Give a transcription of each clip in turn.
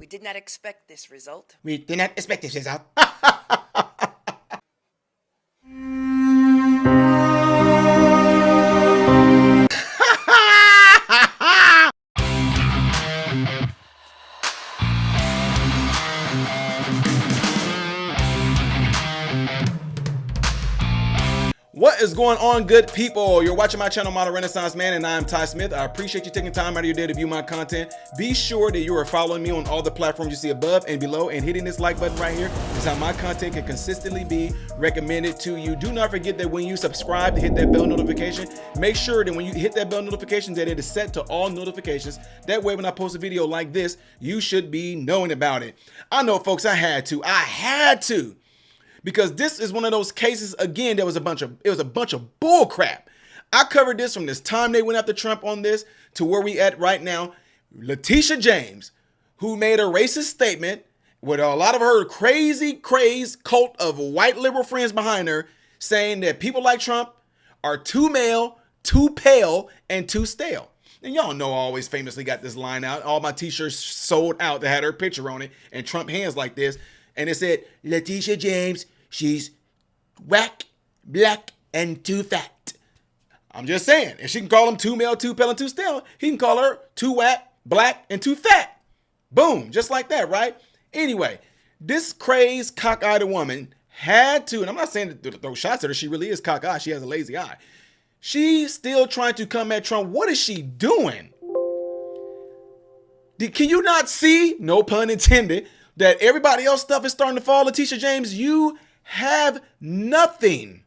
did not expect this result. We did not expect this result. What is going on, good people? You're watching my channel, Model Renaissance Man, and I'm Ty Smith. I appreciate you taking time out of your day to view my content. Be sure that you are following me on all the platforms you see above and below, and hitting this like button right here is how my content can consistently be recommended to you. Do not forget that when you subscribe to hit that bell notification, make sure that when you hit that bell notification that it is set to all notifications. That way when I post a video like this, you should be knowing about it. I know, folks, I had to. Because this is one of those cases, again, it was a bunch of bull crap. I covered this from this time they went after Trump on this to where we at right now. Letitia James, who made a racist statement with a lot of her crazy cult of white liberal friends behind her, saying that people like Trump are too male, too pale, and too stale. And y'all know I always famously got this line out. All my t-shirts sold out that had her picture on it and Trump hands like this. And it said, Letitia James, she's whack, black, and too fat. I'm just saying, if she can call him too male, too pale, and too stale, he can call her too whack, black, and too fat. Boom, just like that, right? Anyway, this crazed, cockeyed woman had to, and I'm not saying to throw shots at her, she really is cockeyed, she has a lazy eye. She's still trying to come at Trump. What is she doing? Can you not see, no pun intended, that everybody else stuff is starting to fall? Letitia James, you have nothing.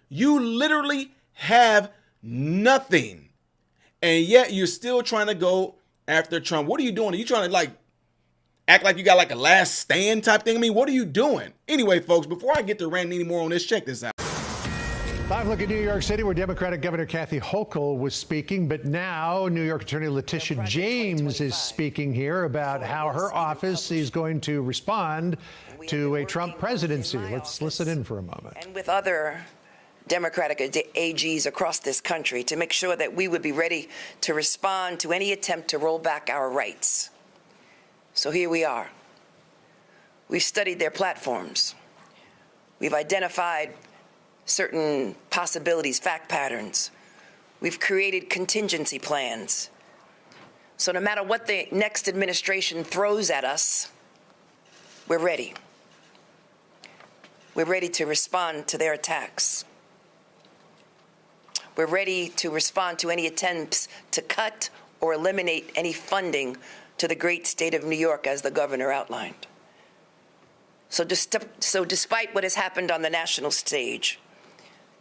You literally have nothing. And yet you're still trying to go after Trump. What are you doing? Are you trying to act like you got a last stand type thing? I mean, what are you doing? Anyway, folks, before I get to ranting anymore on this, check this out. Live look at New York City, where Democratic Governor Kathy Hochul was speaking, but now New York Attorney Letitia James is speaking here about how her office is going to respond to a Trump presidency. Let's listen in for a moment. And with other Democratic AGs across this country to make sure that we would be ready to respond to any attempt to roll back our rights. So here we are. We've studied their platforms. We've identified certain possibilities, fact patterns. We've created contingency plans. So no matter what the next administration throws at us, we're ready. We're ready to respond to their attacks. We're ready to respond to any attempts to cut or eliminate any funding to the great state of New York, as the governor outlined. So despite what has happened on the national stage,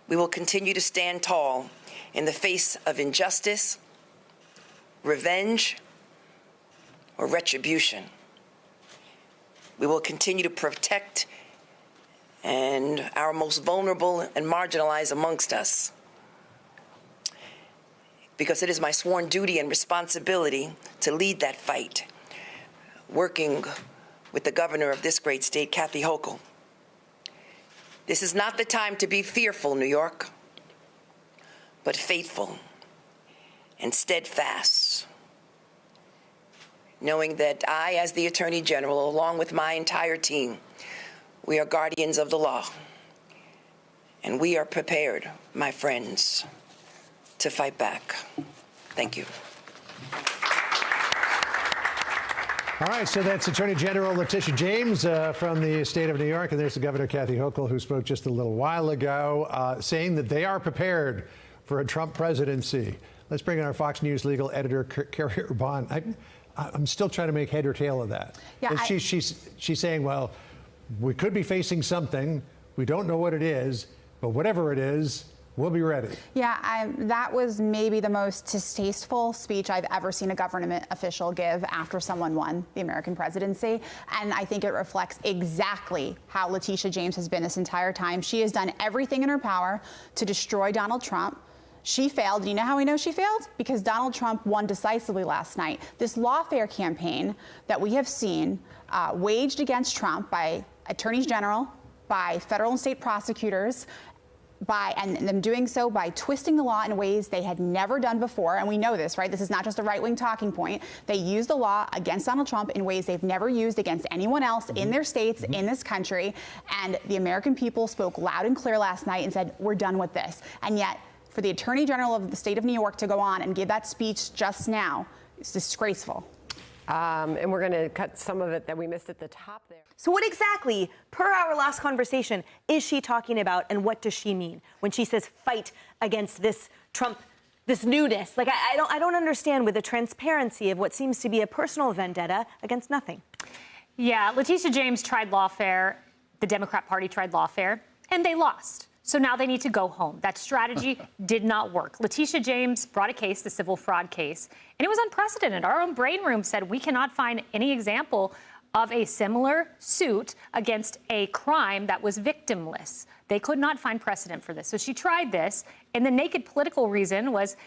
we will continue to stand tall in the face of injustice, revenge, or retribution. We will continue to protect our most vulnerable and marginalized amongst us, because it is my sworn duty and responsibility to lead that fight, working with the governor of this great state, Kathy Hochul. This is not the time to be fearful, New York, but faithful and steadfast, knowing that I, as the Attorney General, along with my entire team, we are guardians of the law, and we are prepared, my friends, to fight back. Thank you. All right, so that's Attorney General Letitia James from the state of New York, and there's the Governor Kathy Hochul, who spoke just a little while ago, saying that they are prepared for a Trump presidency. Let's bring in our Fox News legal editor, Carrie Urbahn. I'm still trying to make head or tail of that. Yeah, she's saying, well, we could be facing something. We don't know what it is, but whatever it is, we'll be ready. Yeah, that was maybe the most distasteful speech I've ever seen a government official give after someone won the American presidency. And I think it reflects exactly how Letitia James has been this entire time. She has done everything in her power to destroy Donald Trump. She failed. Do you know how we know she failed? Because Donald Trump won decisively last night. This lawfare campaign that we have seen waged against Trump by attorneys general, by federal and state prosecutors, and them doing so by twisting the law in ways they had never done before. And we know this, right? This is not just a right-wing talking point. They use the law against Donald Trump in ways they've never used against anyone else in their states, in this country. And the American people spoke loud and clear last night and said, we're done with this. And yet, for the Attorney General of the state of New York to go on and give that speech just now, it's disgraceful. And we're going to cut some of it that we missed at the top there. So what exactly, per our last conversation, is she talking about, and what does she mean when she says fight against this Trump, this newness? Like, I don't understand, with the transparency of what seems to be a personal vendetta against nothing. Yeah, Letitia James tried lawfare. The Democrat Party tried lawfare, and they lost. So now they need to go home. That strategy did not work. Letitia James brought a case, the civil fraud case, and it was unprecedented. Our own brain room said we cannot find any example of a similar suit against a crime that was victimless. They could not find precedent for this. So she tried this, and the naked political reason was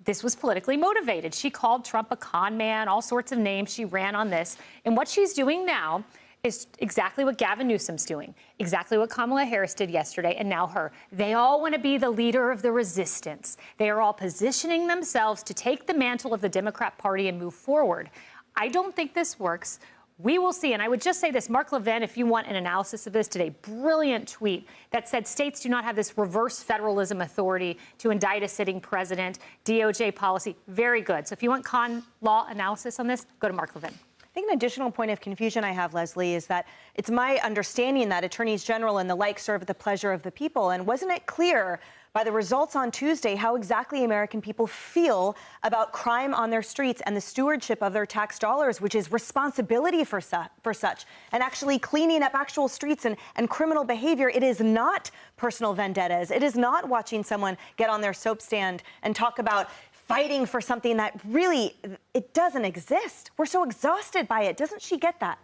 this was politically motivated. She called Trump a con man, all sorts of names. She ran on this. And what she's doing now is exactly what Gavin Newsom's doing, exactly what Kamala Harris did yesterday, and now her. They all want to be the leader of the resistance. They are all positioning themselves to take the mantle of the Democrat Party and move forward. I don't think this works. We will see. And I would just say this, Mark Levin, if you want an analysis of this today, brilliant tweet that said states do not have this reverse federalism authority to indict a sitting president, DOJ policy. Very good. So if you want con law analysis on this, go to Mark Levin. I think an additional point of confusion I have, Leslie, is that it's my understanding that attorneys general and the like serve at the pleasure of the people. And wasn't it clear by the results on Tuesday how exactly American people feel about crime on their streets and the stewardship of their tax dollars, which is responsibility for such, and actually cleaning up actual streets and criminal behavior? It is not personal vendettas. It is not watching someone get on their soap stand and talk about fighting for something that really, it doesn't exist. We're so exhausted by it. Doesn't she get that?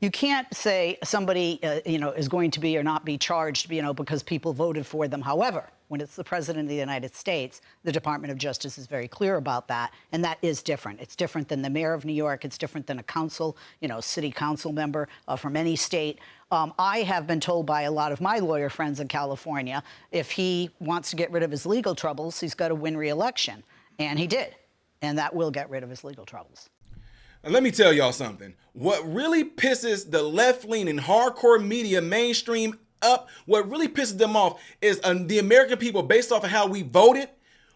You can't say somebody, is going to be or not be charged, because people voted for them. However, when it's the president of the United States, the Department of Justice is very clear about that, and that is different. It's different than the mayor of New York. It's different than a council, city council member from any state. I have been told by a lot of my lawyer friends in California, if he wants to get rid of his legal troubles, he's got to win re-election. And he did. And that will get rid of his legal troubles. Now, let me tell y'all something. What really pisses the left-leaning hardcore media mainstream up, what really pisses them off is the American people, based off of how we voted,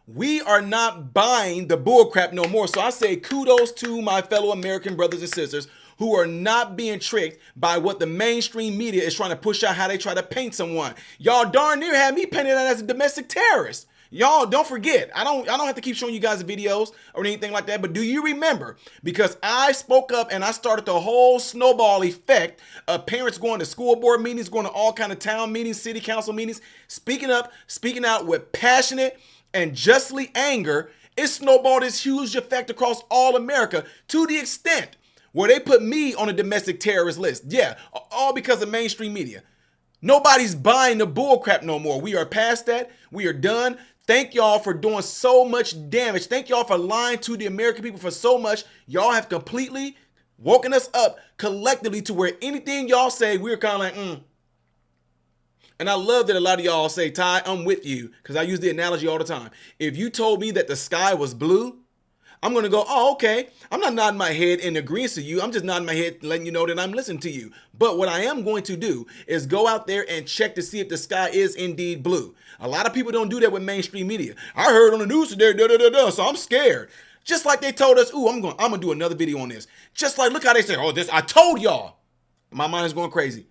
we are not buying the bullcrap no more. So I say kudos to my fellow American brothers and sisters who are not being tricked by what the mainstream media is trying to push out, how they try to paint someone. Y'all darn near had me painted out as a domestic terrorist. Y'all don't forget, I don't have to keep showing you guys the videos or anything like that, but do you remember? Because I spoke up and I started the whole snowball effect of parents going to school board meetings, going to all kind of town meetings, city council meetings, speaking up, speaking out with passionate and justly anger. It snowballed this huge effect across all America to the extent where they put me on a domestic terrorist list. Yeah, all because of mainstream media. Nobody's buying the bullcrap no more. We are past that. We are done. Thank y'all for doing so much damage. Thank y'all for lying to the American people for so much. Y'all have completely woken us up collectively to where anything y'all say, we're kind of like, And I love that a lot of y'all say, Ty, I'm with you, because I use the analogy all the time. If you told me that the sky was blue, I'm going to go, oh, okay. I'm not nodding my head in agreement to you. I'm just nodding my head letting you know that I'm listening to you. But what I am going to do is go out there and check to see if the sky is indeed blue. A lot of people don't do that with mainstream media. I heard on the news today, so I'm scared. Just like they told us, I'm going to do another video on this. Just like, look how they say, I told y'all. My mind is going crazy.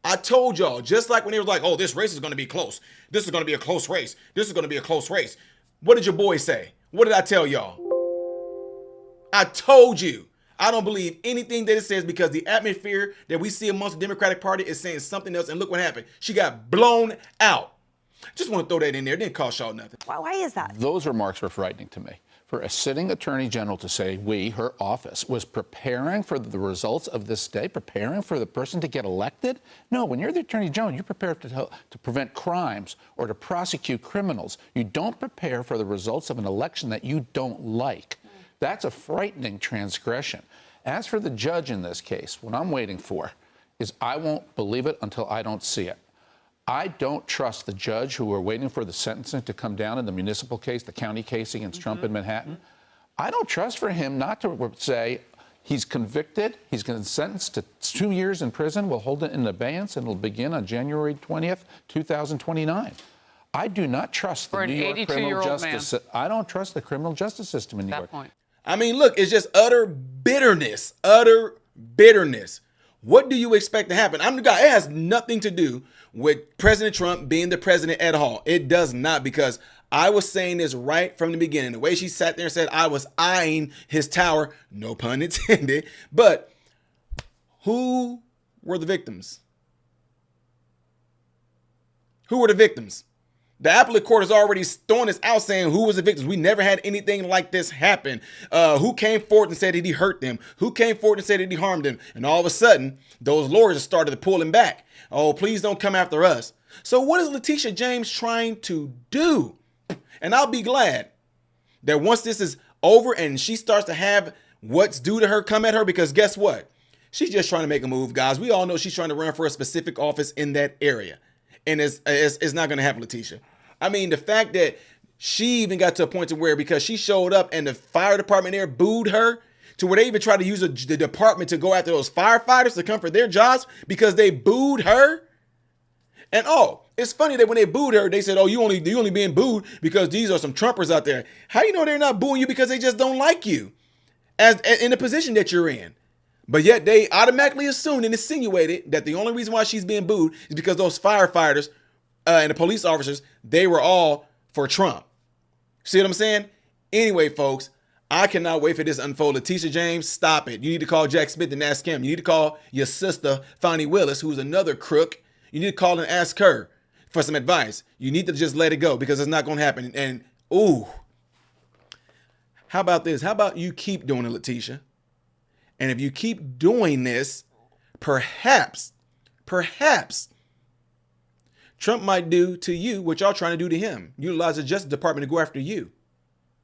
I told y'all, just like when they was like, this race is going to be close. This is going to be a close race. This is going to be a close race. What did your boy say? What did I tell y'all? I told you. I don't believe anything that it says because the atmosphere that we see amongst the Democratic Party is saying something else. And look what happened. She got blown out. Just want to throw that in there. It didn't cost y'all nothing. Why is that? Those remarks were frightening to me. For a sitting attorney general to say her office, was preparing for the results of this day, preparing for the person to get elected? No, when you're the attorney general, you're prepared to prevent crimes or to prosecute criminals. You don't prepare for the results of an election that you don't like. That's a frightening transgression. As for the judge in this case, what I'm waiting for is I won't believe it until I don't see it. I don't trust the judge who are waiting for the sentencing to come down in the municipal case, the county case against Trump in Manhattan. I don't trust for him not to say he's convicted, he's going to sentenced to 2 years in prison. We'll hold it in abeyance, and it'll begin on January 20th, 2029. I do not trust the New York criminal justice. I don't trust the criminal justice system in New York. I mean, look, it's just utter bitterness, utter bitterness. What do you expect to happen? I'm the guy. It has nothing to do with President Trump being the president at all. It does not, because I was saying this right from the beginning. The way she sat there and said I was eyeing his tower, no pun intended, but who were the victims? Who were the victims? The appellate court has already thrown this out saying who was the victims. We never had anything like this happen. Who came forward and said that he hurt them? Who came forward and said that he harmed them? And all of a sudden, those lawyers started to pull him back. Oh, please don't come after us. So what is Letitia James trying to do? And I'll be glad that once this is over and she starts to have what's due to her come at her, because guess what? She's just trying to make a move, guys. We all know she's trying to run for a specific office in that area. And it's not going to happen, Letitia. I mean, the fact that she even got to a point to where, because she showed up and the fire department there booed her, to where they even tried to use the department to go after those firefighters to come for their jobs because they booed her. And oh, it's funny that when they booed her, they said, oh, you only being booed because these are some Trumpers out there. How you know they're not booing you? Because they just don't like you as in the position that you're in. But yet they automatically assumed and insinuated that the only reason why she's being booed is because those firefighters and the police officers, they were all for Trump. See what I'm saying? Anyway, folks, I cannot wait for this to unfold. Letitia James, stop it. You need to call Jack Smith and ask him. You need to call your sister, Fani Willis, who's another crook. You need to call and ask her for some advice. You need to just let it go, because it's not going to happen. And, ooh, how about this? How about you keep doing it, Letitia? And if you keep doing this, perhaps Trump might do to you what y'all trying to do to him. Utilize the Justice Department to go after you.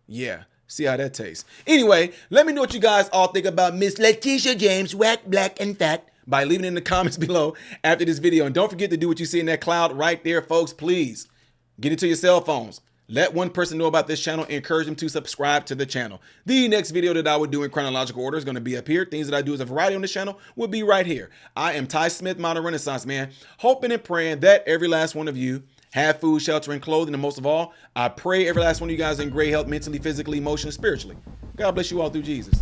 Yeah, see how that tastes. Anyway, let me know what you guys all think about Miss Letitia James, whack, black, and fat, by leaving it in the comments below after this video. And don't forget to do what you see in that cloud right there, folks. Please get it to your cell phones. Let one person know about this channel. Encourage them to subscribe to the channel. The next video that I would do in chronological order is going to be up here. Things that I do as a variety on this channel will be right here. I am Ty Smith, Modern Renaissance Man, hoping and praying that every last one of you have food, shelter, and clothing. And most of all, I pray every last one of you guys in great health, mentally, physically, emotionally, spiritually. God bless you all through Jesus.